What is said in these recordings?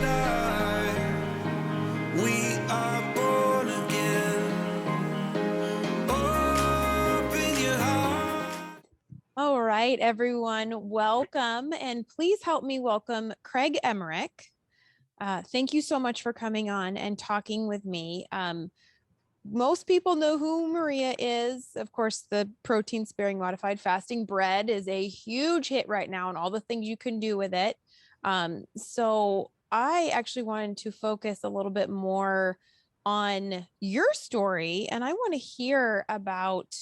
start. We are born again. Open your heart. All right, everyone, welcome. And please help me welcome Craig Emmerich. Thank you so much for coming on and talking with me. Most people know who Maria is. Of course, the protein sparing modified fasting bread is a huge hit right now and all the things you can do with it. So I actually wanted to focus a little bit more on your story, and I want to hear about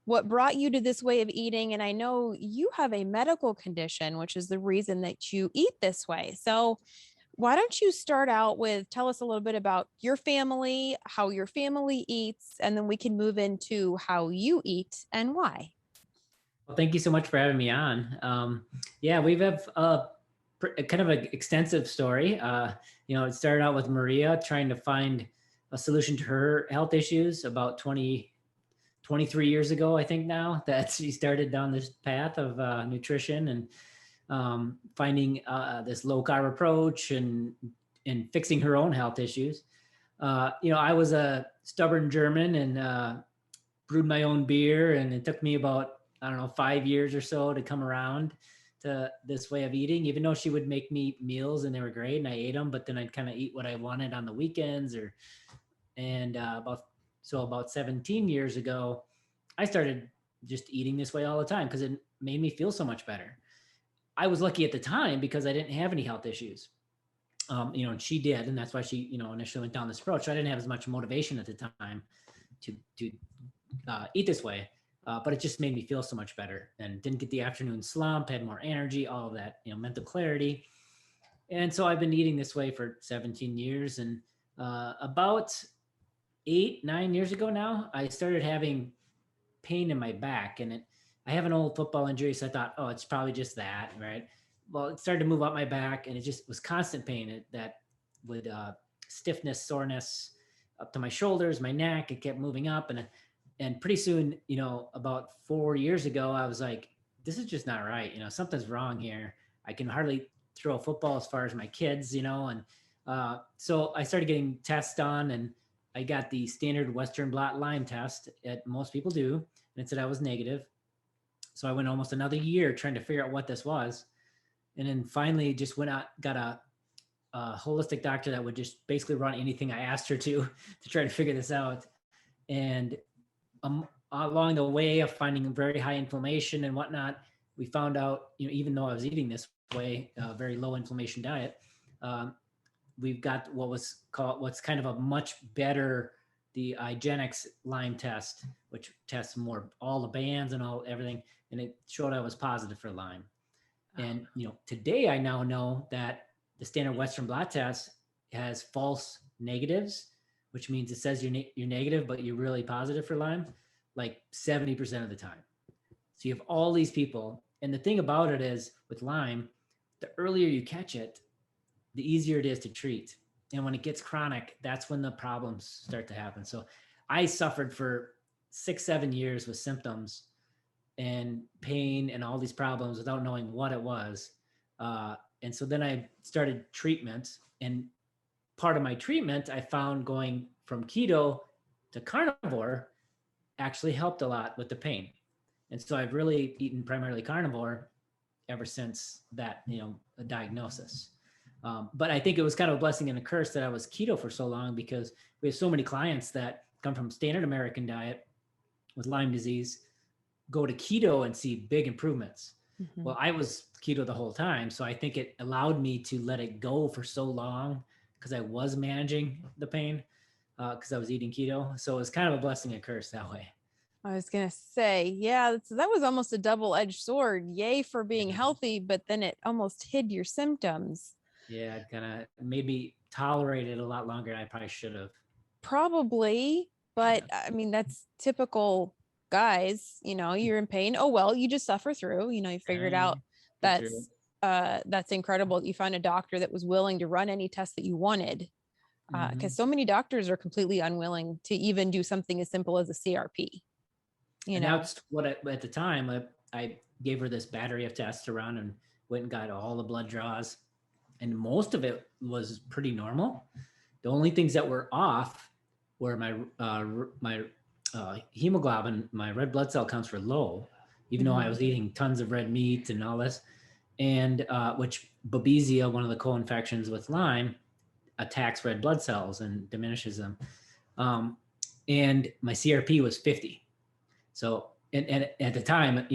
what brought you to this way of eating. And I know you have a medical condition, which is the reason that you eat this way. So why don't you start out with tell us a little bit about your family, how your family eats, and then we can move into how you eat and why. Well, thank you so much for having me on. Yeah, we have kind of an extensive story. It started out with Maria trying to find a solution to her health issues about 23 years ago, I think now, that she started down this path of nutrition and finding this low carb approach and fixing her own health issues. I was a stubborn German and brewed my own beer, and it took me about, 5 years or so to come around to this way of eating, even though she would make me meals and they were great and I ate them, but then I'd kind of eat what I wanted on the weekends about 17 years ago, I started just eating this way all the time because it made me feel so much better. I was lucky at the time because I didn't have any health issues. And she did, and that's why she, initially went down this approach. So I didn't have as much motivation at the time to eat this way, but it just made me feel so much better and didn't get the afternoon slump, had more energy, all of that, mental clarity. And so I've been eating this way for 17 years, and about 8-9 years ago now, I started having pain in my back, and I have an old football injury, so I thought, oh, it's probably just that, right? Well, it started to move up my back, and it just was constant pain that would stiffness, soreness up to my shoulders, my neck. It kept moving up, and pretty soon, about 4 years ago, I was like, this is just not right. Something's wrong here. I can hardly throw a football as far as my kids, and so I started getting tests done, and I got the standard Western blot Lyme test that most people do, and it said I was negative. So I went almost another year trying to figure out what this was. And then finally just went out, got a holistic doctor that would just basically run anything I asked her to try to figure this out. And along the way of finding very high inflammation and whatnot, we found out, even though I was eating this way, very low inflammation diet, we've got what's kind of a much better, the IGeneX Lyme test, which tests more all the bands and everything, and it showed I was positive for Lyme. And today I now know that the standard Western blot test has false negatives, which means it says you're negative, but you're really positive for Lyme, like 70% of the time. So you have all these people, and the thing about it is with Lyme, the earlier you catch it, the easier it is to treat. And when it gets chronic, that's when the problems start to happen. So I suffered for 6-7 years with symptoms and pain and all these problems without knowing what it was. And so then I started treatment, and part of my treatment, I found going from keto to carnivore actually helped a lot with the pain. And so I've really eaten primarily carnivore ever since that, diagnosis. But I think it was kind of a blessing and a curse that I was keto for so long, because we have so many clients that come from standard American diet with Lyme disease, go to keto and see big improvements. Mm-hmm. Well, I was keto the whole time. So I think it allowed me to let it go for so long because I was managing the pain because I was eating keto. So it was kind of a blessing and a curse that way. I was going to say, yeah, that was almost a double-edged sword. Yay for being healthy, but then it almost hid your symptoms. Yeah, it kind of made me tolerate it a lot longer than I probably should have. Probably, but I mean, that's typical guys, you're in pain. Oh, well, you just suffer through, you figured out that's incredible that you found a doctor that was willing to run any test that you wanted. Because so many doctors are completely unwilling to even do something as simple as a CRP. And that's what at the time I gave her this battery of tests to run and went and got all the blood draws. and most of it was pretty normal. The only things that were off were my hemoglobin, my red blood cell counts were low, even though I was eating tons of red meat and all this, and which Babesia, one of the co-infections with Lyme, attacks red blood cells and diminishes them. And my CRP was 50. So, and at the time,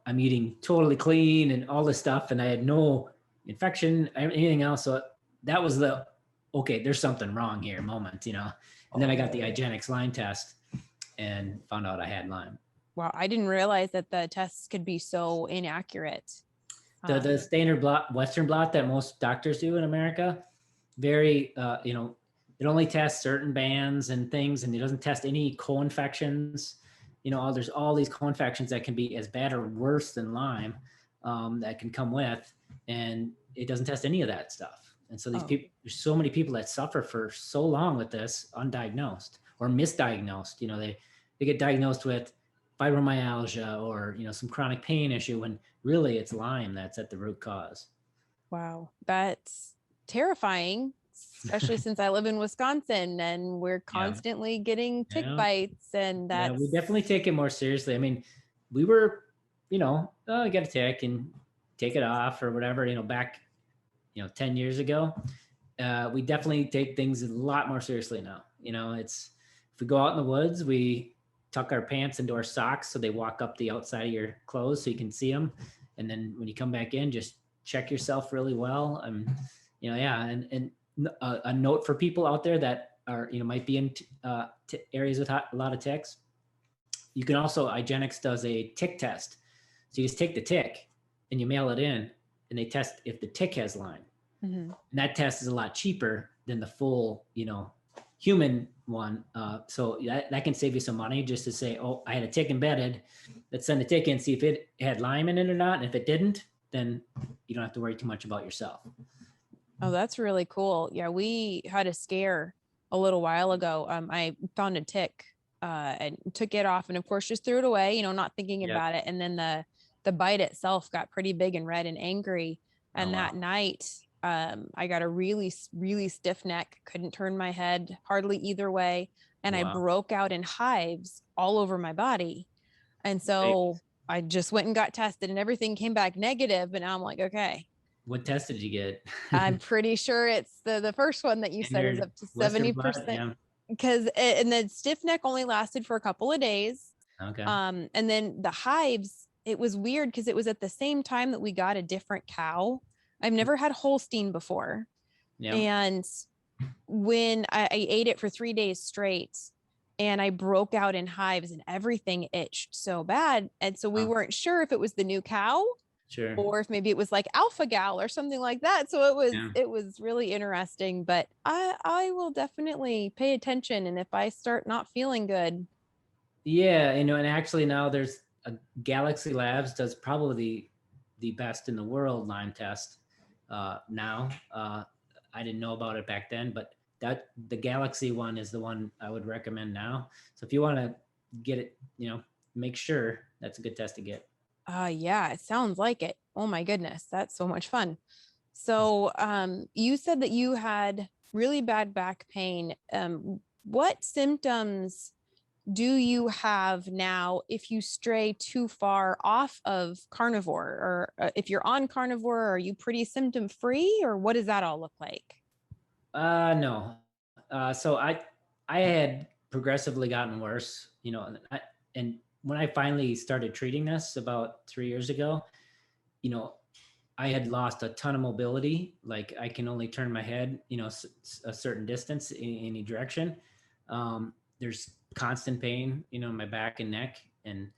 I'm eating totally clean and all this stuff, and I had no infection, anything else. So that was okay, there's something wrong here moment, And then I got the IGeneX Lyme test and found out I had Lyme. Wow, I didn't realize that the tests could be so inaccurate. The standard blot, Western blot that most doctors do in America, very, it only tests certain bands and things, and it doesn't test any co-infections. There's all these co-infections that can be as bad or worse than Lyme that can come with, and it doesn't test any of that stuff. And so these people, there's so many people that suffer for so long with this undiagnosed or misdiagnosed. They get diagnosed with fibromyalgia or, some chronic pain issue when really it's Lyme that's at the root cause. Wow, that's terrifying, especially since I live in Wisconsin and we're constantly getting tick bites, and that's we definitely take it more seriously. I mean, we were, I get a tick and take it off or whatever, back, 10 years ago. We definitely take things a lot more seriously now. It's, if we go out in the woods, we tuck our pants into our socks so they walk up the outside of your clothes so you can see them. And then when you come back in, just check yourself really well. And a note for people out there that are, might be in areas with a lot of ticks. You can also, IGeneX does a tick test. So you just take the tick and you mail it in, and they test if the tick has Lyme. And that test is a lot cheaper than the full, human one. So that can save you some money just to say, oh, I had a tick embedded. Let's send the tick in, see if it had Lyme in it or not. And if it didn't, then you don't have to worry too much about yourself. Oh, that's really cool. Yeah, we had a scare a little while ago. I found a tick and took it off, and of course just threw it away, not thinking about it. And then the bite itself got pretty big and red and angry. And that night, I got a really, really stiff neck, couldn't turn my head hardly either way. And I broke out in hives all over my body. And so I just went and got tested, and everything came back negative. And I'm like, okay. What test did you get? I'm pretty sure it's the first one that you said is up to 70%. Because and the stiff neck only lasted for a couple of days. Okay. And then the hives, it was weird because it was at the same time that we got a different cow. I've never had Holstein before. And when I ate it for 3 days straight, and I broke out in hives and everything itched so bad. And so we weren't sure if it was the new cow. Sure. Or if maybe it was like alpha gal or something like that. So it was really interesting, but I will definitely pay attention. And if I start not feeling good. Yeah. And actually now there's Galaxy Labs does probably the best in the world Lyme test now. I didn't know about it back then, but the Galaxy one is the one I would recommend now. So if you want to get it, make sure that's a good test to get. Yeah, it sounds like it. Oh my goodness. That's so much fun. So, you said that you had really bad back pain. What symptoms do you have now if you stray too far off of carnivore, or if you're on carnivore, are you pretty symptom free, or what does that all look like? No. So I had progressively gotten worse, and when I finally started treating this about 3 years ago, I had lost a ton of mobility. Like I can only turn my head, a certain distance in any direction. There's constant pain, in my back and neck. And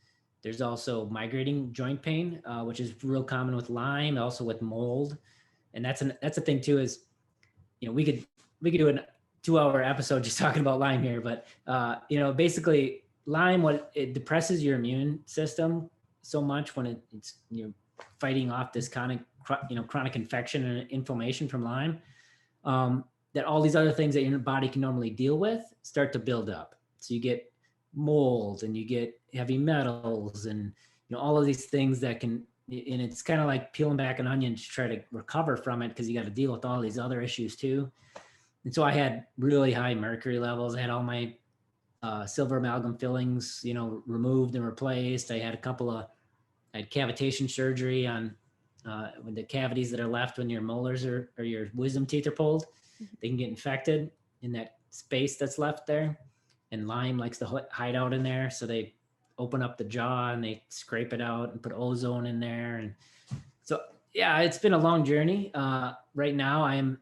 there's also migrating joint pain, which is real common with Lyme, also with mold. And that's a thing too, is, we could do a 2-hour episode just talking about Lyme here, but basically Lyme, it depresses your immune system so much when it's you're fighting off this chronic infection and inflammation from Lyme, that all these other things that your body can normally deal with start to build up. So you get mold and you get heavy metals and all of these things that can and it's kind of like peeling back an onion to try to recover from it, because you got to deal with all these other issues too. And so I had really high mercury levels. I had all my silver amalgam fillings, removed and replaced. I had I had cavitation surgery on with the cavities that are left when your molars or your wisdom teeth are pulled. They can get infected in that space that's left there. And Lyme likes to hide out in there. So they open up the jaw and they scrape it out and put ozone in there. And so, yeah, it's been a long journey. Right now I'm,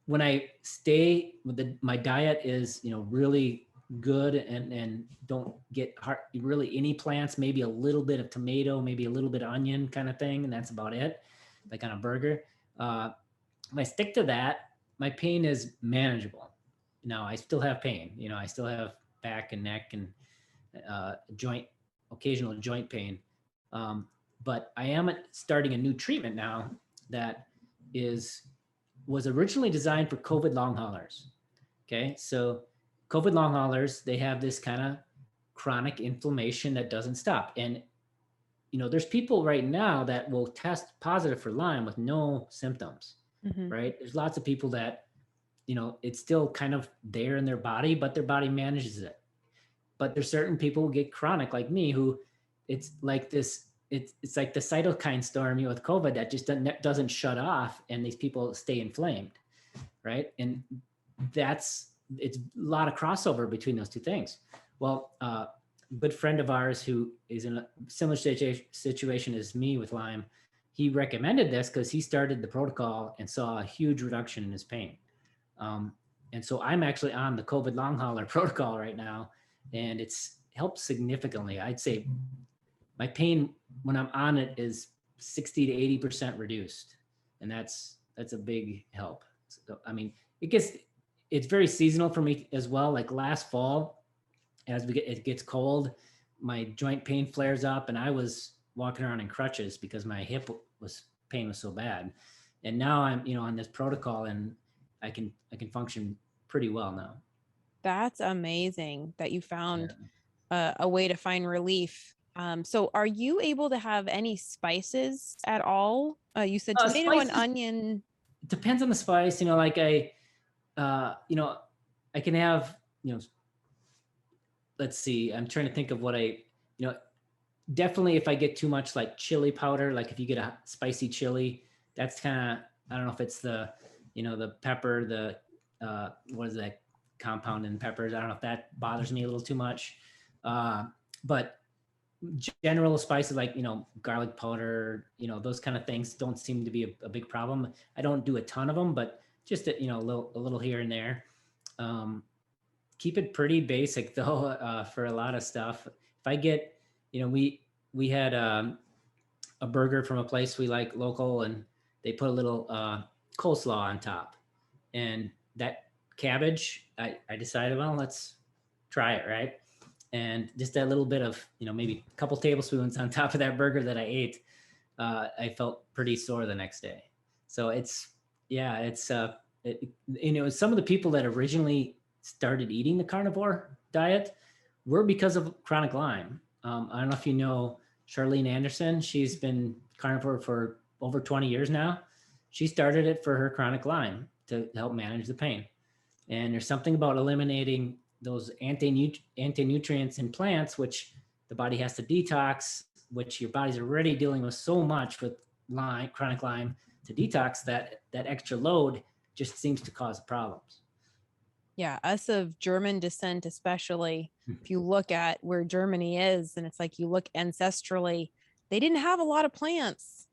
when I stay with my diet is, really good and don't get really any plants, maybe a little bit of tomato, maybe a little bit of onion kind of thing. And that's about it, like on a burger. If I stick to that, my pain is manageable. Now I still have pain, I still have back and neck and occasional joint pain. But I am starting a new treatment now that was originally designed for COVID long haulers. Okay. So COVID long haulers, they have this kind of chronic inflammation that doesn't stop. And, there's people right now that will test positive for Lyme with no symptoms, right? There's lots of people that, it's still kind of there in their body, but their body manages it. But there's certain people who get chronic like me, who it's like this, it's like the cytokine storm with COVID that just doesn't shut off, and these people stay inflamed, right? And it's a lot of crossover between those two things. Well, a good friend of ours who is in a similar situation as me with Lyme, he recommended this because he started the protocol and saw a huge reduction in his pain. And so I'm actually on the COVID long hauler protocol right now, and it's helped significantly. I'd say my pain when I'm on it is 60 to 80% reduced. And that's a big help. So, I mean, it's very seasonal for me as well. Like last fall, as it gets cold, my joint pain flares up, and I was walking around in crutches because my hip pain was so bad. And now I'm, on this protocol, and I can function pretty well now. That's amazing that you found a way to find relief. So are you able to have any spices at all? You said tomato spices, and onion. It depends on the spice, like I can have, let's see, I'm trying to think of what definitely if I get too much like chili powder, like if you get a spicy chili, that's kind of, I don't know if it's the pepper, what is that compound in peppers? I don't know if that bothers me a little too much. But general spices like, garlic powder, those kind of things don't seem to be a big problem. I don't do a ton of them, but just, a little here and there. Keep it pretty basic though, for a lot of stuff. If I get, we had a burger from a place we like local, and they put a little coleslaw on top, and that cabbage, I decided, well, let's try it, right? And just that little bit of, maybe a couple tablespoons on top of that burger that I ate, I felt pretty sore the next day. So some of the people that originally started eating the carnivore diet were because of chronic Lyme. I don't know if you know Charlene Anderson. She's been carnivore for over 20 years now. She started it for her chronic Lyme to help manage the pain. And there's something about eliminating those anti-nutrients in plants, which the body has to detox, which your body's already dealing with so much with Lyme, chronic Lyme, to detox that extra load just seems to cause problems. Yeah, us of German descent, especially, if you look at where Germany is, and it's like you look ancestrally, they didn't have a lot of plants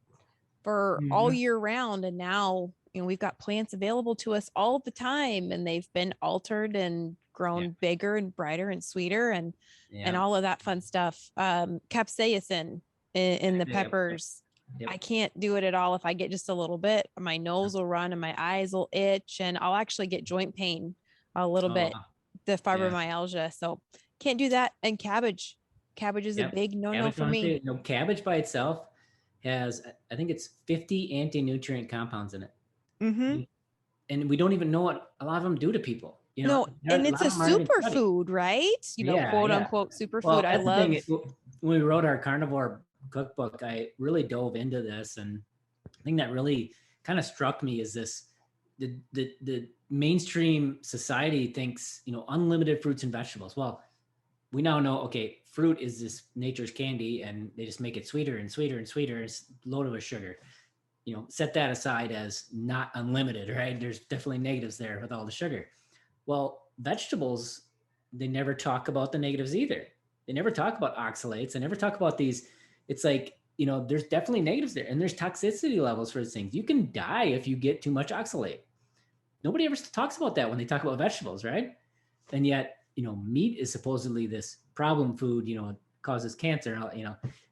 for all year round. And now, we've got plants available to us all the time, and they've been altered and grown bigger and brighter and sweeter and all of that fun stuff. Capsaicin in the peppers. Yep. I can't do it at all. If I get just a little bit, my nose will run and my eyes will itch, and I'll actually get joint pain a little bit, the fibromyalgia. So can't do that. And cabbage is a big no for me. Cabbage by itself has, I think it's 50 anti-nutrient compounds in it. And we don't even know what a lot of them do to people. And it's a superfood, right? Quote unquote superfood. I love. When we wrote our carnivore cookbook, I really dove into this, and the thing that really kind of struck me is this: the mainstream society thinks, unlimited fruits and vegetables. Well, we now know, okay, fruit is this nature's candy, and they just make it sweeter and sweeter and sweeter. It's loaded with sugar. Set that aside as not unlimited, right? There's definitely negatives there with all the sugar. Well, vegetables, they never talk about the negatives either. They never talk about oxalates. They never talk about these. It's like, there's definitely negatives there, and there's toxicity levels for these things. You can die if you get too much oxalate. Nobody ever talks about that when they talk about vegetables, right? And yet, meat is supposedly this problem food, causes cancer.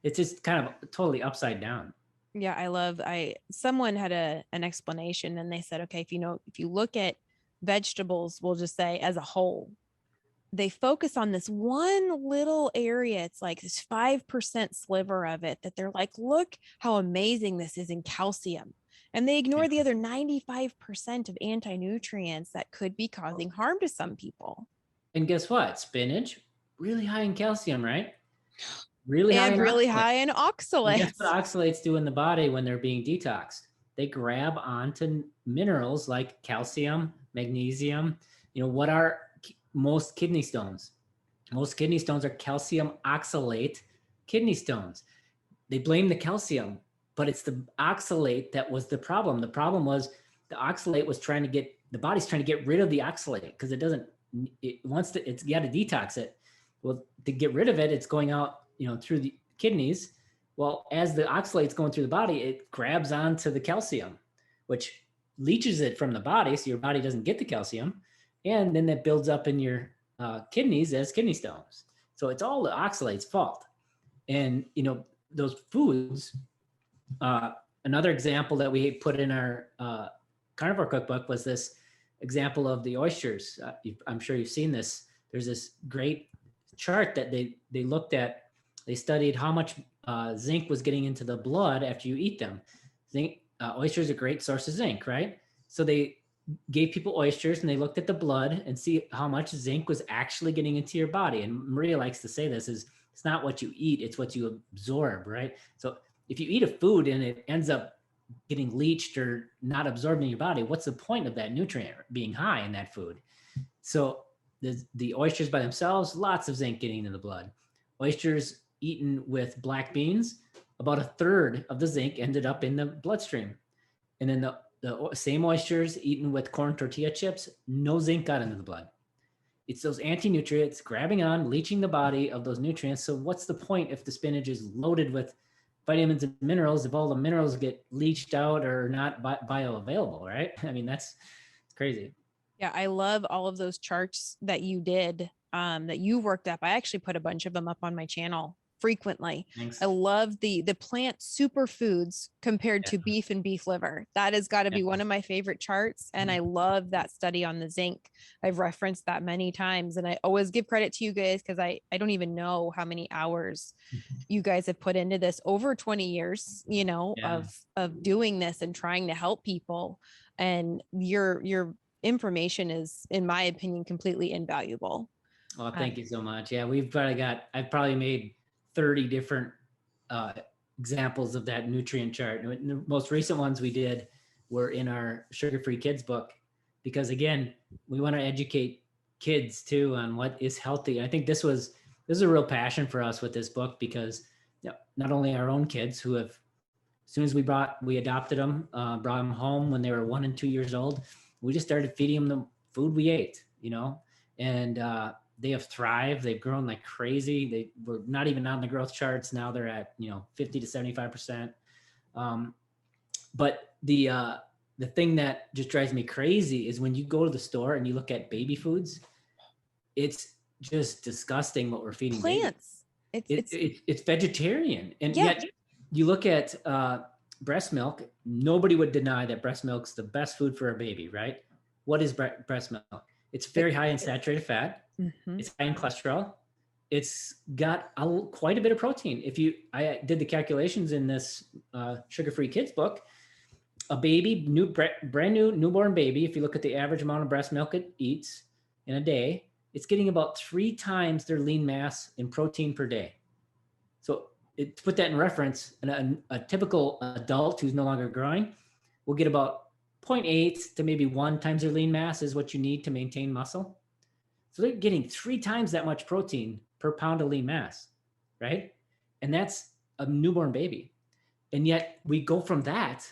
It's just kind of totally upside down. Yeah, someone had an explanation, and they said, okay, if you look at vegetables, we'll just say as a whole, they focus on this one little area. It's like this 5% sliver of it that they're like, look how amazing this is in calcium. And they ignore the other 95% of anti-nutrients that could be causing harm to some people. And guess what? Spinach, really high in calcium, right? Really high And in really oxalates. high in And oxalates. guess what oxalates do in the body when they're being detoxed? They grab onto minerals like calcium, magnesium. What are most kidney stones? Most kidney stones are calcium oxalate kidney stones. They blame the calcium, but it's the oxalate that was the problem. The problem was the oxalate was the body's trying to get rid of the oxalate because it's you got to detox it. Well, to get rid of it, it's going out, through the kidneys. Well, as the oxalate's going through the body, it grabs onto the calcium, which leaches it from the body, so your body doesn't get the calcium, and then that builds up in your kidneys as kidney stones. So it's all the oxalate's fault. And those foods. Another example that we put in our carnivore cookbook was this example of the oysters. I'm sure you've seen this. There's this great chart that they looked at. They studied how much zinc was getting into the blood after you eat them. Zinc, oysters are a great source of zinc, right? So they gave people oysters and they looked at the blood and see how much zinc was actually getting into your body. And Maria likes to say this is, it's not what you eat, it's what you absorb, right? So if you eat a food and it ends up getting leached or not absorbed in your body, what's the point of that nutrient being high in that food? So the oysters by themselves, lots of zinc getting into the blood. Oysters eaten with black beans, about a third of the zinc ended up in the bloodstream. And then the same oysters eaten with corn tortilla chips, no zinc got into the blood. It's those anti-nutrients grabbing on, leaching the body of those nutrients. So what's the point if the spinach is loaded with vitamins and minerals if all the minerals get leached out or not bioavailable, right? I mean, it's crazy. Yeah, I love all of those charts that you did, that you worked up. I actually put a bunch of them up on my channel frequently. Thanks. I love the plant superfoods compared to beef and beef liver. That has got to be one of my favorite charts. And I love that study on the zinc. I've referenced that many times, and I always give credit to you guys because I don't even know how many hours you guys have put into this over 20 years, of doing this and trying to help people. And your information is, in my opinion, completely invaluable. Well, thank you so much. Yeah, I've probably made 30 different examples of that nutrient chart. And the most recent ones we did were in our Sugar-Free Kids book, because again, we want to educate kids too on what is healthy. I think this is a real passion for us with this book, because not only our own kids who have, as soon as we adopted them, brought them home when they were 1 and 2 years old, we just started feeding them the food we ate, and they have thrived. They've grown like crazy. They were not even on the growth charts. Now they're at 50 to 75%. But the thing that just drives me crazy is when you go to the store and you look at baby foods, it's just disgusting what we're feeding Plants. It's vegetarian, and yet you look at breast milk. Nobody would deny that breast milk's the best food for a baby, right? What is breast milk? It's very high in saturated fat. Mm-hmm. It's high in cholesterol. It's got quite a bit of protein. I did the calculations in this Sugar-Free Kids book. A baby, brand new newborn baby, if you look at the average amount of breast milk it eats in a day, it's getting about 3 times their lean mass in protein per day. So to put that in reference, a typical adult who's no longer growing will get about 0.8 to maybe 1 times their lean mass is what you need to maintain muscle. So they're getting 3 times that much protein per pound of lean mass, right? And that's a newborn baby. And yet we go from that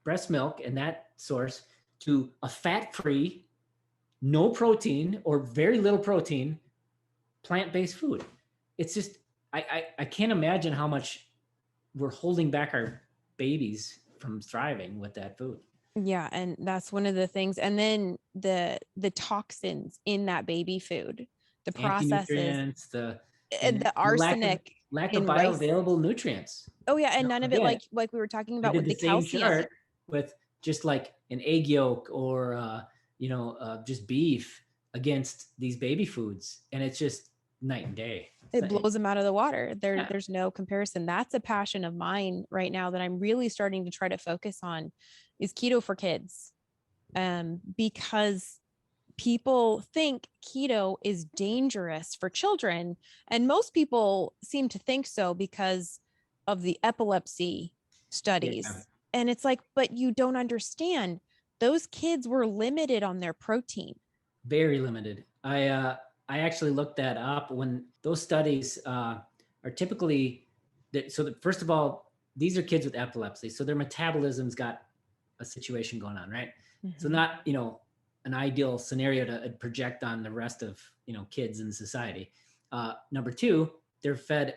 breast milk and that source to a fat-free, no protein or very little protein, plant-based food. It's just, I can't imagine how much we're holding back our babies from thriving with that food. Yeah, and that's one of the things. And then the toxins in that baby food, the processes, Anti-nutrients, the arsenic lack of in rice. bioavailable nutrients. Oh yeah, and Now, none of it again, like we were talking I about did with the the same calcium. chart with just like an egg yolk or just beef against these baby foods, and it's just night and day. It blows them out of the water. There's no comparison. That's a passion of mine right now that I'm really starting to try to focus on, is keto for kids. Because people think keto is dangerous for children, and most people seem to think so because of the epilepsy studies. Yeah. And it's like, but you don't understand. Those kids were limited on their protein. Very limited. I actually looked that up. When those studies are typically, first of all, these are kids with epilepsy, so their metabolism's got a situation going on, right? Mm-hmm. So not, an ideal scenario to project on the rest of, kids in society. Number 2, they're fed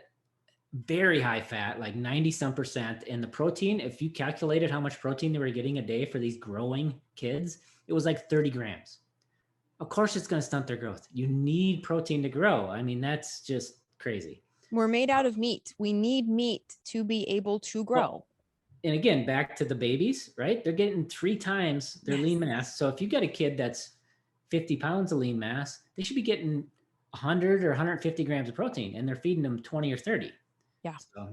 very high fat, like 90% and the protein, if you calculated how much protein they were getting a day for these growing kids, it was like 30 grams. Of course it's going to stunt their growth. You need protein to grow. I mean, that's just crazy. We're made out of meat. We need meat to be able to grow. Well, and again, back to the babies, right? They're getting 3 times their lean mass. So if you got a kid that's 50 pounds of lean mass, they should be getting 100 or 150 grams of protein, and they're feeding them 20 or 30. Yeah. So.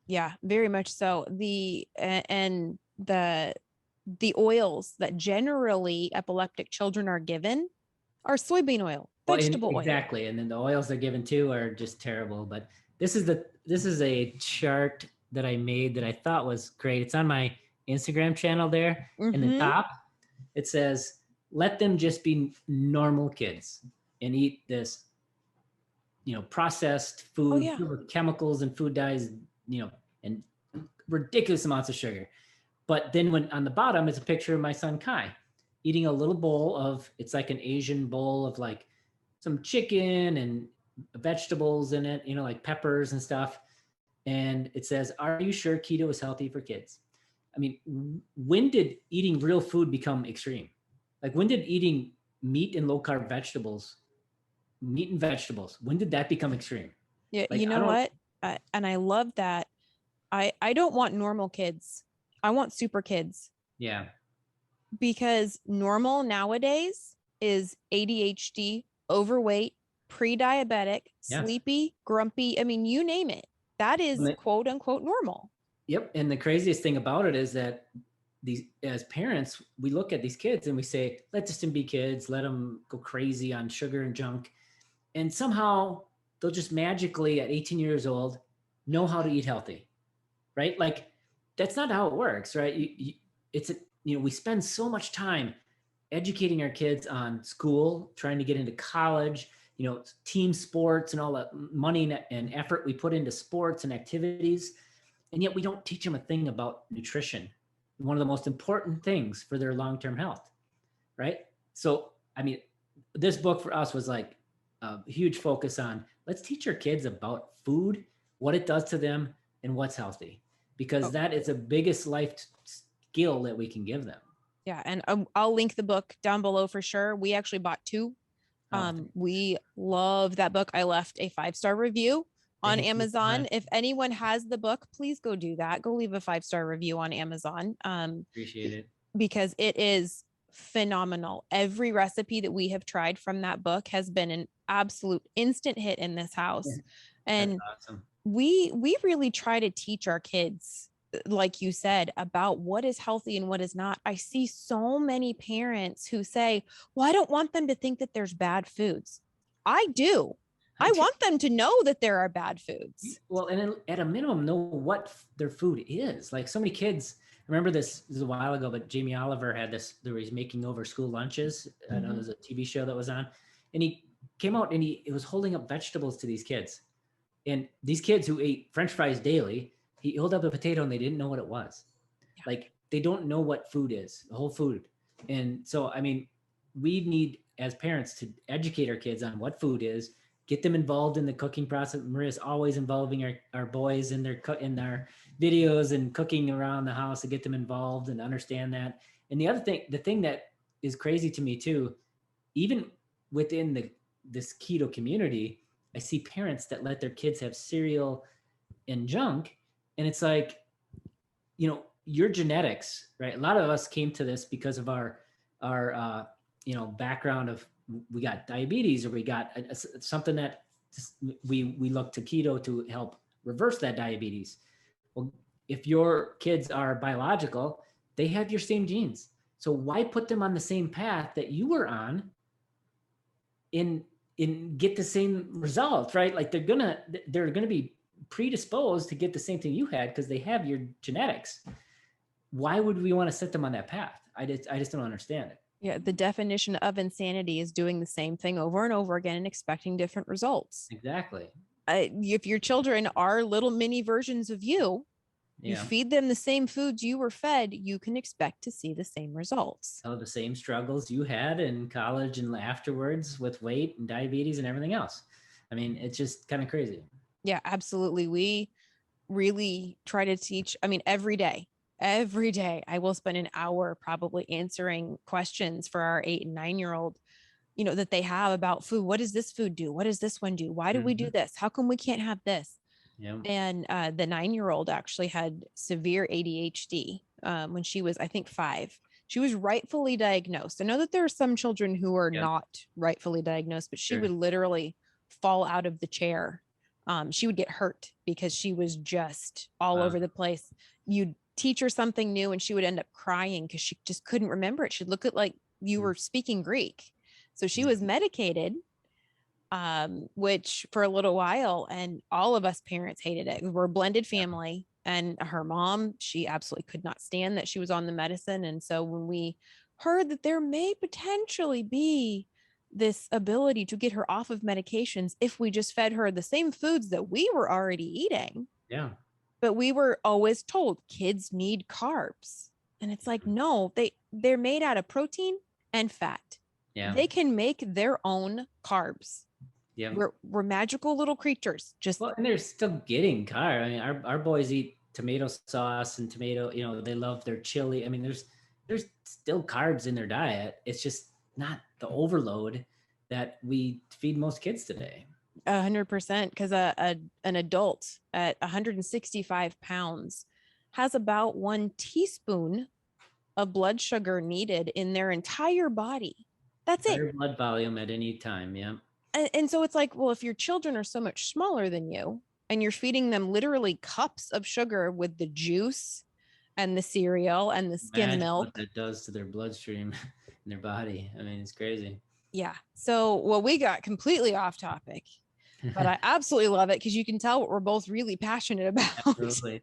Yeah, very much so. The oils that generally epileptic children are given are soybean oil, vegetable oil. Exactly. And then the oils they're given too are just terrible. But this is a chart that I made that I thought was great. It's on my Instagram channel there. Mm-hmm. In the top, it says, let them just be normal kids and eat this, processed food with chemicals and food dyes, and ridiculous amounts of sugar. But then when on the bottom is a picture of my son Kai eating a little bowl of, it's like an Asian bowl of like some chicken and vegetables in it, like peppers and stuff. And it says, are you sure keto is healthy for kids? I mean, when did eating real food become extreme? Like when did eating meat and low carb vegetables, when did that become extreme? Yeah. Like, what? And I love that. I don't want normal kids. I want super kids. Yeah. Because normal nowadays is ADHD, overweight, pre-diabetic, sleepy, grumpy. I mean, you name it. That is quote unquote normal. Yep. And the craziest thing about it is that as parents, we look at these kids and we say, let them be kids, let them go crazy on sugar and junk. And somehow they'll just magically at 18 years old know how to eat healthy, right? Like that's not how it works, right? We spend so much time educating our kids on school, trying to get into college, team sports and all that money and effort we put into sports and activities. And yet we don't teach them a thing about nutrition, one of the most important things for their long-term health, right? So, I mean, this book for us was like a huge focus on, let's teach our kids about food, what it does to them, and what's healthy, because that is the biggest life skill that we can give them. Yeah. And I'll link the book down below for sure. We actually bought 2. We love that book. I left a 5-star review on Amazon. If anyone has the book, please go do that. Go leave a 5-star review on Amazon. Appreciate it. Because it is phenomenal. Every recipe that we have tried from that book has been an absolute instant hit in this house. Yeah, and awesome. We really try to teach our kids, like you said, about what is healthy and what is not. I see so many parents who say, well, I don't want them to think that there's bad foods. I do. I want them to know that there are bad foods. Well, and at a minimum, know what their food is. Like so many kids, I remember this is a while ago, but Jamie Oliver had this, there was making over school lunches. I know there's a TV show that was on, and he came out and he was holding up vegetables to these kids. And these kids who ate French fries daily, he held up a potato and they didn't know what it was. Yeah. Like they don't know what food is, the whole food. And so, I mean, we need as parents to educate our kids on what food is, get them involved in the cooking process. Maria's always involving our boys in their videos and cooking around the house to get them involved and understand that. And the other thing, the thing that is crazy to me too, even within this keto community, I see parents that let their kids have cereal and junk. And it's like, you know, your genetics, right? A lot of us came to this because of our you know, background of, we got diabetes or we got something that we look to keto to help reverse that diabetes. Well, if your kids are biological, they have your same genes. So why put them on the same path that you were on in get the same results, right? Like they're gonna be predisposed to get the same thing you had because they have your genetics. Why would we want to set them on that path? I just don't understand it. Yeah, the definition of insanity is doing the same thing over and over again and expecting different results. Exactly. If your children are little mini versions of you, you feed them the same foods you were fed, you can expect to see the same results. Oh, the same struggles you had in college and afterwards with weight and diabetes and everything else. I mean, it's just kind of crazy. Yeah, absolutely. We really try to teach, I mean, every day I will spend an hour probably answering questions for our 8 and 9-year-old, you know, that they have about food. What does this food do? What does this one do? Why do we do this? How come we can't have this? Yeah. And the 9-year-old actually had severe ADHD when she was, I think, 5. She was rightfully diagnosed. I know that there are some children who are not rightfully diagnosed, but she would literally fall out of the chair. She would get hurt because she was just all over the place. You'd teach her something new and she would end up crying because she just couldn't remember it. She'd look at like you were speaking Greek. So she was medicated, which for a little while, and all of us parents hated it. We're a blended family, and her mom, she absolutely could not stand that she was on the medicine. And so when we heard that there may potentially be this ability to get her off of medications if we just fed her the same foods that we were already eating. Yeah. But we were always told kids need carbs. And it's like, no, they're made out of protein and fat. Yeah. They can make their own carbs. Yeah. We're magical little creatures. And they're still getting carbs. I mean, our boys eat tomato sauce and tomato, you know, they love their chili. I mean, there's still carbs in their diet. It's just not the overload that we feed most kids today. 100%, because an adult at 165 pounds has about 1 teaspoon of blood sugar needed in their entire body. That's it. Blood volume at any time. Yeah. And so it's like, well, if your children are so much smaller than you and you're feeding them literally cups of sugar with the juice and the cereal and the skim milk, what that does to their bloodstream in their body. I mean, it's crazy. Yeah. So, well, we got completely off topic, but I absolutely love it because you can tell what we're both really passionate about. Absolutely.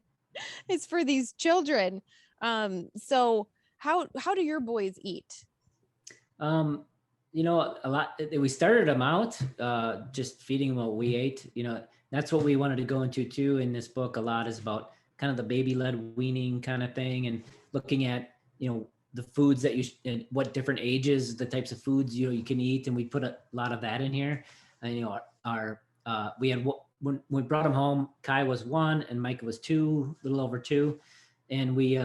It's for these children. So how do your boys eat? You know, a lot, we started them out, just feeding them what we ate. You know, that's what we wanted to go into too in this book. A lot is about kind of the baby-led weaning kind of thing and looking at, you know, the foods that and what different ages, the types of foods, you know, you can eat. And we put a lot of that in here. And, you know, we had, when we brought them home, Kai was 1 and Micah was 2, a little over 2. And we,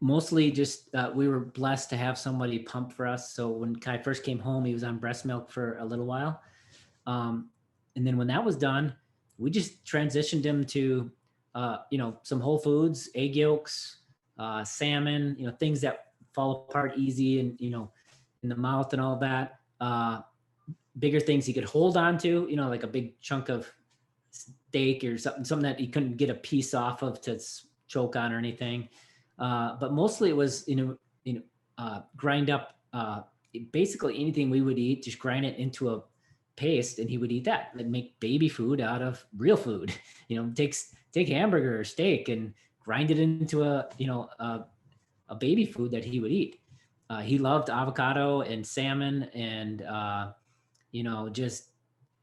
mostly just, we were blessed to have somebody pump for us. So when Kai first came home, he was on breast milk for a little while. And then when that was done, we just transitioned him to, you know, some whole foods, egg yolks, salmon, you know, things that fall apart easy and, you know, in the mouth and all that. Bigger things he could hold on to, you know, like a big chunk of steak or something that he couldn't get a piece off of to choke on or anything. But mostly it was, grind up basically anything we would eat, just grind it into a paste, and he would eat that and make baby food out of real food. Take hamburger or steak and grind it into a baby food that he would eat. He loved avocado and salmon and just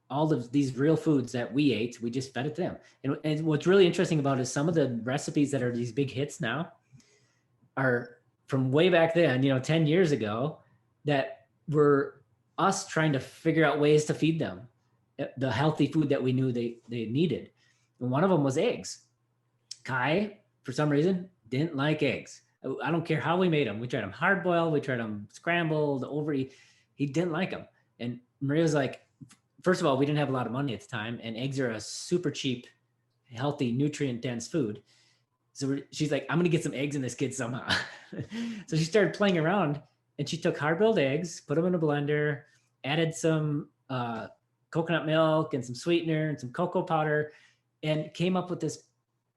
all of these real foods that we ate. We just fed it to him. And what's really interesting about it is some of the recipes that are these big hits now are from way back then, 10 years ago, that were us trying to figure out ways to feed them the healthy food that we knew they needed. And one of them was eggs. Kai, for some reason, didn't like eggs. I don't care how we made them. We tried them hard boiled, we tried them scrambled, over. He didn't like them. And Maria was like, first of all, we didn't have a lot of money at the time, and eggs are a super cheap, healthy, nutrient dense food. So she's like, I'm going to get some eggs in this kid somehow. So she started playing around, and she took hard boiled eggs, put them in a blender, added some coconut milk and some sweetener and some cocoa powder, and came up with this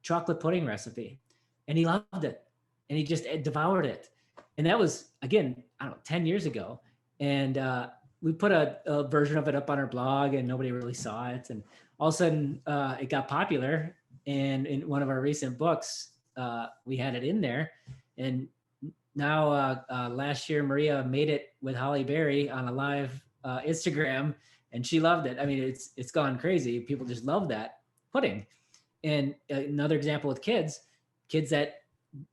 chocolate pudding recipe. And he loved it. And he just devoured it. And that was, again, I don't know, 10 years ago. And we put a version of it up on our blog, and nobody really saw it. And all of a sudden it got popular. And in one of our recent books, we had it in there. And now last year, Maria made it with Holly Berry on a live Instagram, and she loved it. I mean, it's gone crazy. People just love that pudding. And another example with kids that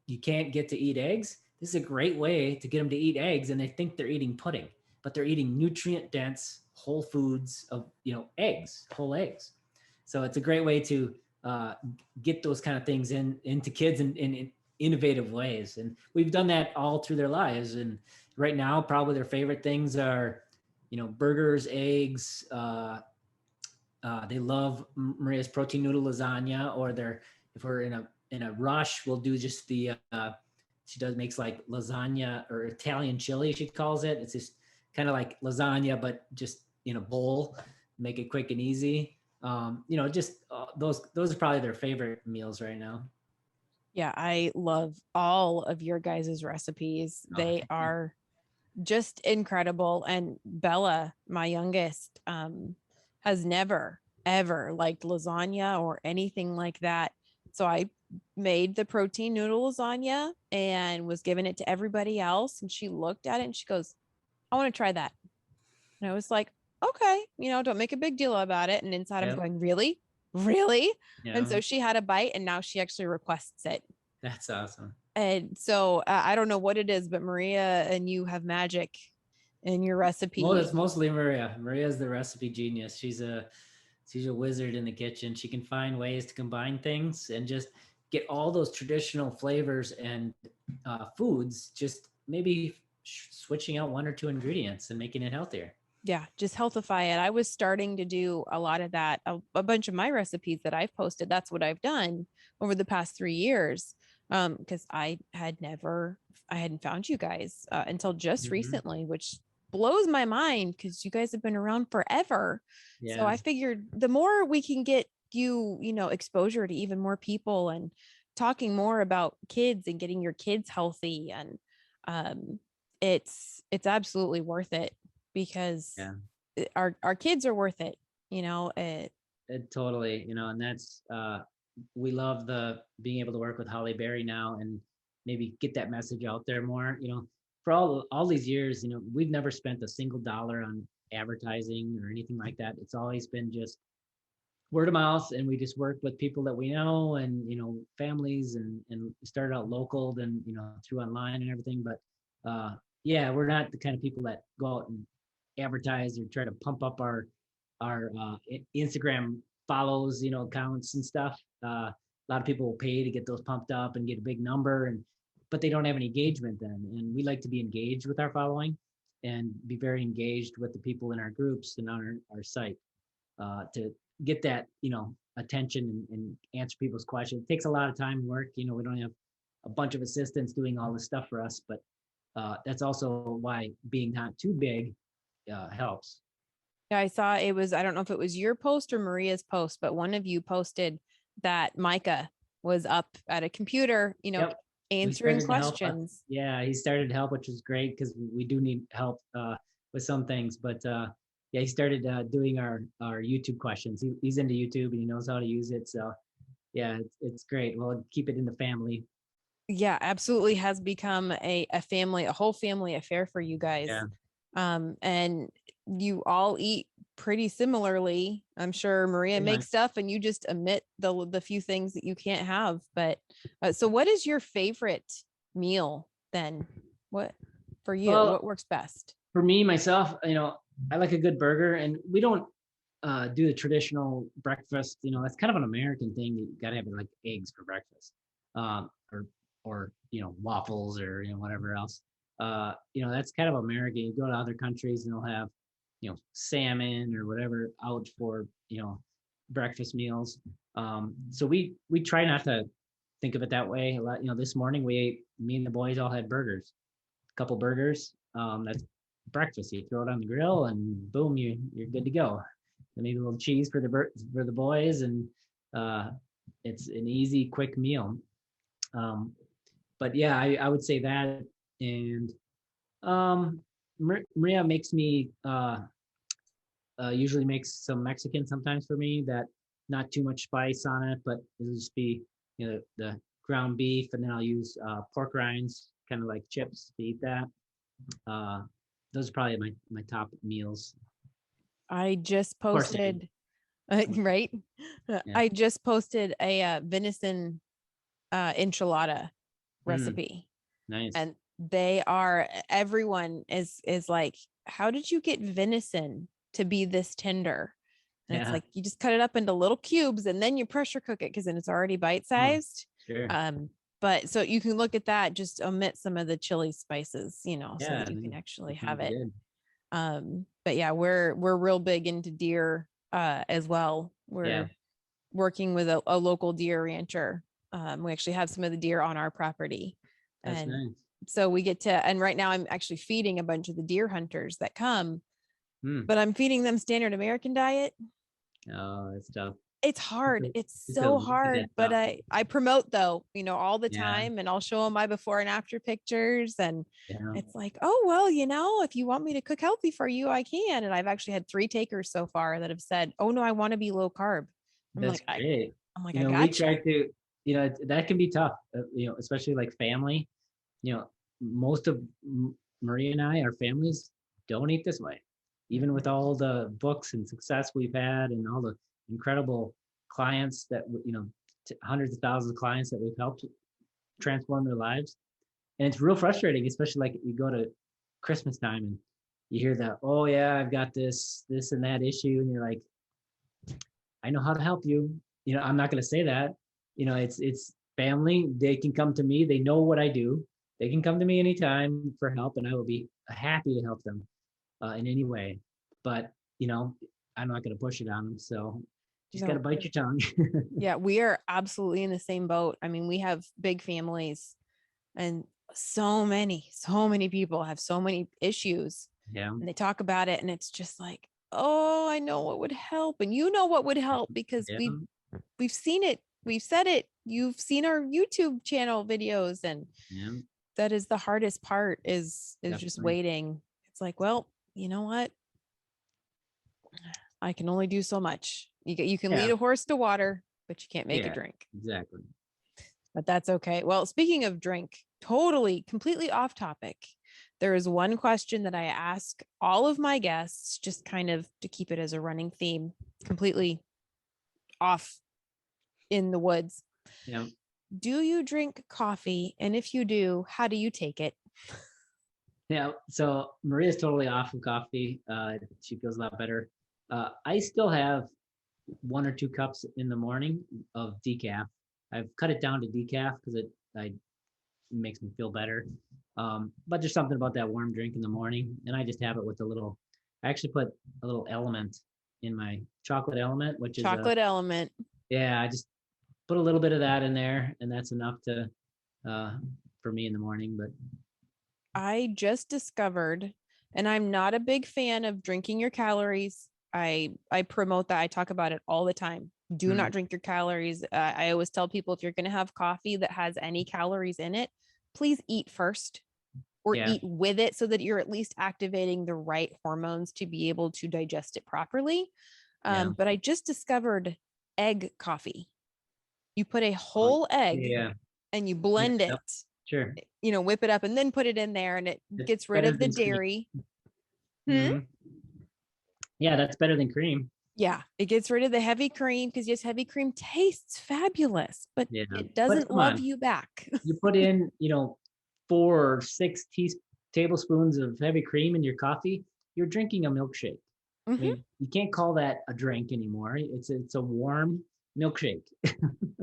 you can't get to eat eggs. This is a great way to get them to eat eggs, and they think they're eating pudding, but they're eating nutrient dense whole foods of eggs, whole eggs. So it's a great way to get those kind of things into kids in innovative ways. And we've done that all through their lives. And right now, probably their favorite things are, burgers, eggs. They love Maria's protein noodle lasagna, or if we're in a rush, we'll do just makes like lasagna or Italian chili, she calls it. It's just kind of like lasagna, but just in a bowl, make it quick and easy. Those are probably their favorite meals right now. Yeah, I love all of your guys' recipes. They are just incredible. And Bella, my youngest, has never, ever liked lasagna or anything like that. So I made the protein noodle lasagna and was giving it to everybody else. And she looked at it and she goes, I want to try that. And I was like, okay, don't make a big deal about it. And inside I'm going, really? Really? Yeah. And so she had a bite, and now she actually requests it. That's awesome. And so I don't know what it is, but Maria and you have magic in your recipe. Well, it's mostly Maria. Maria's the recipe genius. She's a wizard in the kitchen. She can find ways to combine things and just get all those traditional flavors and foods, just maybe switching out one or two ingredients and making it healthier. Yeah, just healthify it. I was starting to do a lot of that. A bunch of my recipes that I've posted, that's what I've done over the past 3 years. Because I hadn't found you guys until just recently, which blows my mind because you guys have been around forever. Yeah. So I figured the more we can get you, exposure to even more people and talking more about kids and getting your kids healthy, and it's absolutely worth it, because our kids are worth it, It totally, and that's we love being able to work with Holly Berry now and maybe get that message out there more. For all these years, we've never spent a single dollar on advertising or anything like that. It's always been just word of mouth, and we just work with people that we know, and families, and started out local, then through online and everything. But we're not the kind of people that go out and advertise or try to pump up our Instagram follows, accounts and stuff. A lot of people will pay to get those pumped up and get a big number, but they don't have any engagement then. And we like to be engaged with our following and be very engaged with the people in our groups and on our site to get that, attention and answer people's questions. It takes a lot of time and work. We don't have a bunch of assistants doing all this stuff for us, but that's also why being not too big helps. Yeah, I saw it was, I don't know if it was your post or Maria's post, but one of you posted that Micah was up at a computer, answering questions. He started to help, which was great because we do need help with some things. But he started doing our YouTube questions. He's into YouTube and he knows how to use it. So yeah, it's great. We'll keep it in the family. Yeah, absolutely has become a whole family affair for you guys. Yeah. And you all eat pretty similarly. I'm sure Maria Pretty much. makes stuff and you just omit the few things that you can't have. But so what is your favorite meal then? What for you? Well, What works best? For me, myself, I like a good burger, and we don't do the traditional breakfast. That's kind of an American thing. You got to have like eggs for breakfast, or waffles or whatever else. That's kind of American. You go to other countries and they'll have salmon or whatever out for breakfast meals. So we try not to think of it that way. A lot. This morning me and the boys all had burgers, a couple burgers. That's breakfast. You throw it on the grill and boom, you're good to go. And maybe a little cheese for the boys, and it's an easy, quick meal. But yeah, I would say that. And Maria makes me usually makes some Mexican sometimes for me, that not too much spice on it, but it'll just be the ground beef, and then I'll use pork rinds, kind of like chips to eat that. Those are probably my top meals. I just course I do. posted, right? Yeah. I just posted a venison enchilada recipe, Nice. and everyone is like, how did you get venison to be this tender? And it's Yeah. like, you just cut it up into little cubes and then you pressure cook it, because then it's already bite-sized. Sure. But so you can look at that, just omit some of the chili spices, so Yeah, that you can actually it have sounds it. good. But yeah, we're real big into deer as well. We're working with a local deer rancher. We actually have some of the deer on our property. That's And nice. so we get to, and right now I'm actually feeding a bunch of the deer hunters that come, Mm. but I'm feeding them standard American diet. Oh, that's tough. It's hard. It's a so look at hard, that but tough. I promote though, all the Yeah. time, and I'll show them my before and after pictures. And Yeah. it's like, oh, well, if you want me to cook healthy for you, I can. And I've actually had 3 takers so far that have said, oh no, I want to be low carb. That's great. I We got try you. to, that can be tough, especially like family. Most of Maria and our families don't eat this way, even with all the books and success we've had and all the incredible clients that, hundreds of thousands of clients that we've helped transform their lives. And it's real frustrating, especially like you go to Christmas time and you hear that, oh yeah, I've got this and that issue. And you're like, I know how to help you. I'm not going to say that. It's family. They can come to me. They know what I do. They can come to me anytime for help, and I will be happy to help them in any way. But I'm not going to push it on them. So just got to bite your tongue. Yeah, we are absolutely in the same boat. I mean, we have big families, and so many people have so many issues. Yeah. And they talk about it, and it's just like, oh, I know what would help, and what would help, because we've seen it, we've said it, you've seen our YouTube channel videos, and that is the hardest part, is just waiting. It's like, well, you know what? I can only do so much. You can lead a horse to water, but you can't make it drink. Exactly. But that's okay. Well, speaking of drink, completely off topic. There is one question that I ask all of my guests, just kind of to keep it as a running theme, completely off in the woods. Yeah. Do you drink coffee? And if you do, how do you take it? Yeah. So Maria's totally off of coffee. She feels a lot better. I still have 1 or 2 cups in the morning of decaf. I've cut it down to decaf because it makes me feel better. But there's something about that warm drink in the morning, and I just have it with I actually put a little element in my chocolate element, which is chocolate element. Yeah, I just put a little bit of that in there, and that's enough to for me in the morning. But I just discovered, and I'm not a big fan of drinking your calories. I promote that. I talk about it all the time. Do not drink your calories. I always tell people, if you're going to have coffee that has any calories in it, please eat first, or Yeah. eat with it so that you're at least activating the right hormones to be able to digest it properly. Yeah. But I just discovered egg coffee. You put a whole egg Yeah. and you blend Mix it it, up. Sure. whip it up and then put it in there, and it It's gets rid better of the than cream. dairy. Mhm. Yeah, that's better than cream. Yeah, it gets rid of the heavy cream because yes, heavy cream tastes fabulous, but Yeah. it But doesn't come love on. you back. You put in, 4 or 6 tablespoons of heavy cream in your coffee, you're drinking a milkshake. I Mhm. mean, you can't call that a drink anymore. It's a warm milkshake.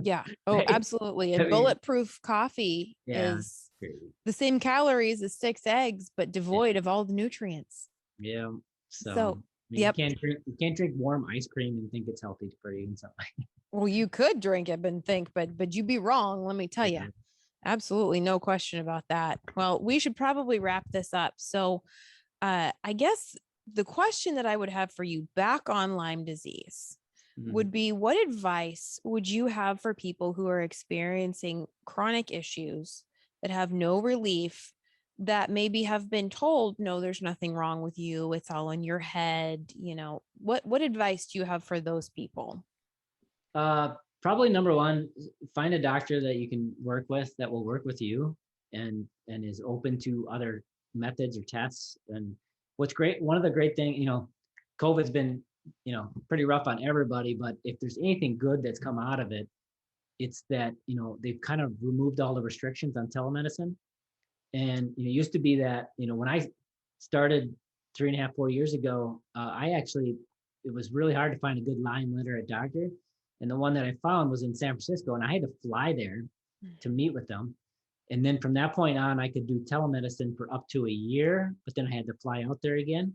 Yeah. Oh, Right? absolutely. I And mean, bulletproof coffee yeah, is crazy. the same calories as 6 eggs, but devoid of all the nutrients. Yeah. So, So, I mean, yep. you can't drink warm ice cream and think it's healthy for you and something. Well, you could drink it and think, but you'd be wrong. Let me tell you. Absolutely. No question about that. Well, we should probably wrap this up. So, I guess the question that I would have for you back on Lyme disease would be, what advice would you have for people who are experiencing chronic issues that have no relief, that maybe have been told, no, there's nothing wrong with you, it's all in your head? What advice do you have for those people? Probably number one, find a doctor that you can work with that will work with you and is open to other methods or tests. And what's great, one of the great things, COVID's been, pretty rough on everybody, but if there's anything good that's come out of it, it's that, they've kind of removed all the restrictions on telemedicine. And it used to be that, when I started 3.5, 4 years ago, it was really hard to find a good Lyme literate doctor. And the one that I found was in San Francisco, and I had to fly there to meet with them. And then from that point on, I could do telemedicine for up to a year, but then I had to fly out there again.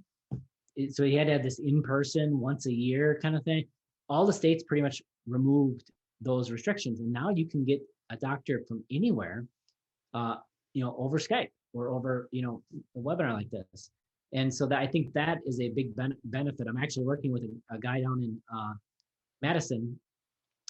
So he had to have this in-person once a year kind of thing. All the states pretty much removed those restrictions. And now you can get a doctor from anywhere, over Skype or over, a webinar like this. And so that, I think that is a big benefit. I'm actually working with a guy down in Madison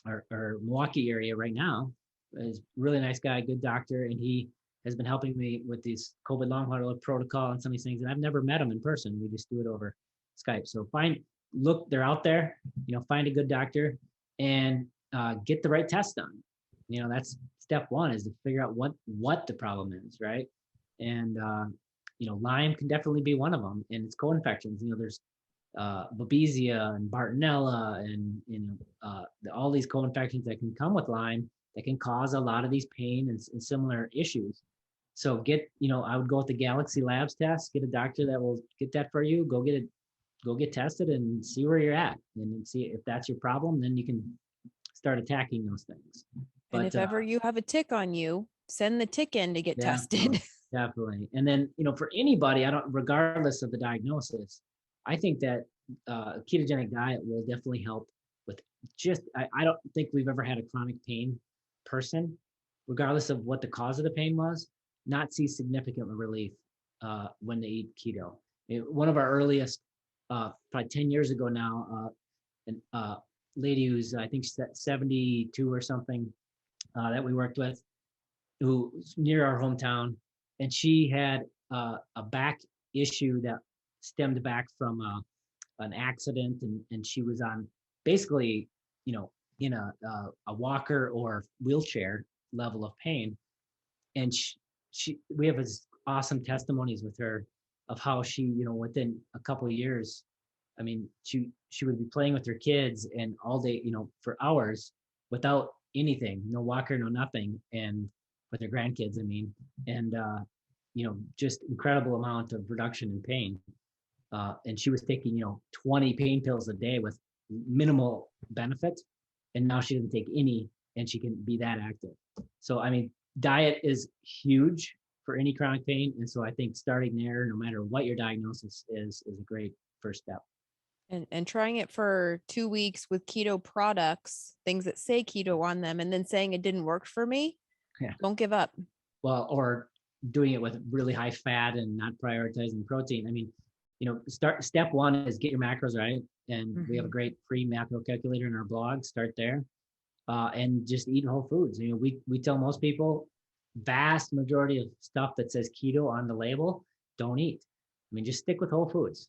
or Milwaukee area right now. He's a really nice guy, good doctor, and he has been helping me with these COVID long hauler protocol and some of these things. And I've never met him in person. We just do it over Skype. So they're out there, find a good doctor and get the right test done. That's step one, is to figure out what the problem is, right? And Lyme can definitely be one of them, and it's co-infections. There's Babesia and Bartonella and all these co-infections that can come with Lyme that can cause a lot of these pain and similar issues. So I would go with the Galaxy Labs test, get a doctor that will get that for you, go get tested and see where you're at and see if that's your problem. Then you can start attacking those things. And if ever you have a tick on you, send the tick in to get tested. Definitely. And then, for anybody, regardless of the diagnosis, I think that a ketogenic diet will definitely help with I don't think we've ever had a chronic pain person, regardless of what the cause of the pain was, not see significant relief when they eat keto. One of our earliest, probably 10 years ago now, a lady who's, I think, 72 or something, that we worked with, who's near our hometown, and she had a back issue that stemmed back from an accident, and she was on basically, in a walker or wheelchair level of pain. And we have this awesome testimonies with her of how she, within a couple of years, I mean, she would be playing with her kids and all day, for hours without anything, no walker, no nothing, and with her grandkids, I mean, and just incredible amount of reduction in pain. And she was taking, 20 pain pills a day with minimal benefit, and now she doesn't take any, and she can be that active. So, I mean, diet is huge for any chronic pain, and so I think starting there, no matter what your diagnosis is a great first step. And trying it for 2 weeks with keto products, things that say keto on them, and then saying it didn't work for me. Yeah. Don't give up. Well, or doing it with really high fat and not prioritizing protein. I mean, step one is get your macros right. And we have a great free macro calculator in our blog. Start there. And just eat whole foods. We tell most people, vast majority of stuff that says keto on the label, don't eat. I mean, just stick with whole foods.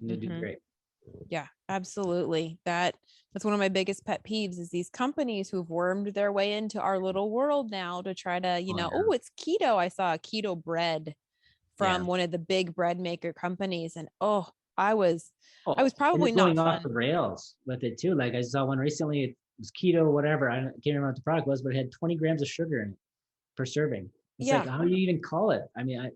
You'll do great. Yeah, absolutely. That's one of my biggest pet peeves is these companies who've wormed their way into our little world now to try to, oh, it's keto. I saw a Keto Bread from one of the big bread maker companies, and I was probably not going off fun. the rails with it too. Like I saw one recently, it was keto, whatever. I can't remember what the product was, but it had 20 grams of sugar in it per serving. It's like, how do you even call it? I mean,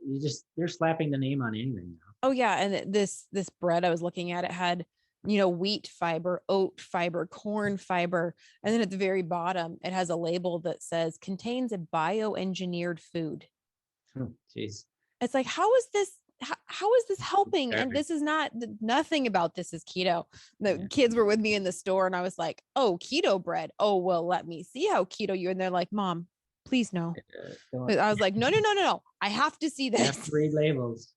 they're slapping the name on anything now. Oh yeah. And this bread I was looking at, it had, wheat fiber, oat fiber, corn fiber. And then at the very bottom, it has a label that says contains a bioengineered food. Jeez. It's like, how is this helping? And this is nothing about this is keto. The kids were with me in the store and I was like, oh, keto bread. Oh, well, let me see how keto you. And they're like, Mom, please no. I was like, no. I have to see this. You have to read labels.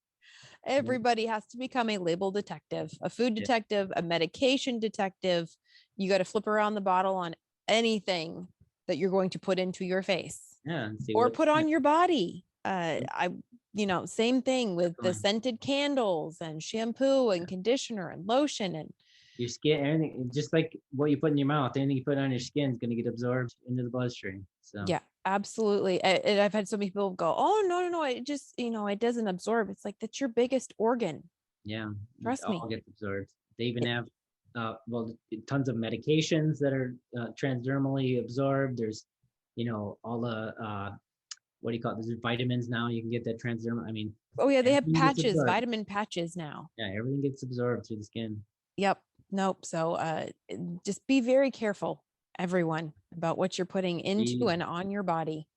Everybody has to become a label detective, a food detective, a medication detective. You got to flip around the bottle on anything that you're going to put into your face or put on your body. Same thing with the scented candles and shampoo and conditioner and lotion and your skin, anything, just like what you put in your mouth, anything you put on your skin is going to get absorbed into the bloodstream. So yeah, absolutely. And I've had so many people go, oh, no, it just, it doesn't absorb. It's like, that's your biggest organ. Yeah. Trust me. All gets absorbed. They even have, tons of medications that are transdermally absorbed. There's, all the, what do you call it? There's vitamins now. You can get that transdermal. I mean, oh yeah, they have patches, vitamin patches now. Yeah, everything gets absorbed through the skin. Yep. Nope. So just be very careful, everyone, about what you're putting into and on your body.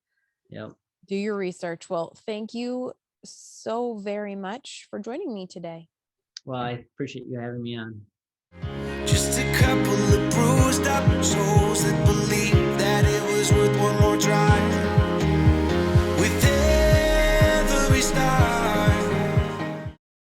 Yep. Do your research. Well, thank you so very much for joining me today. Well, I appreciate you having me on. Just a couple of bruised up souls that believe that it was worth one more try.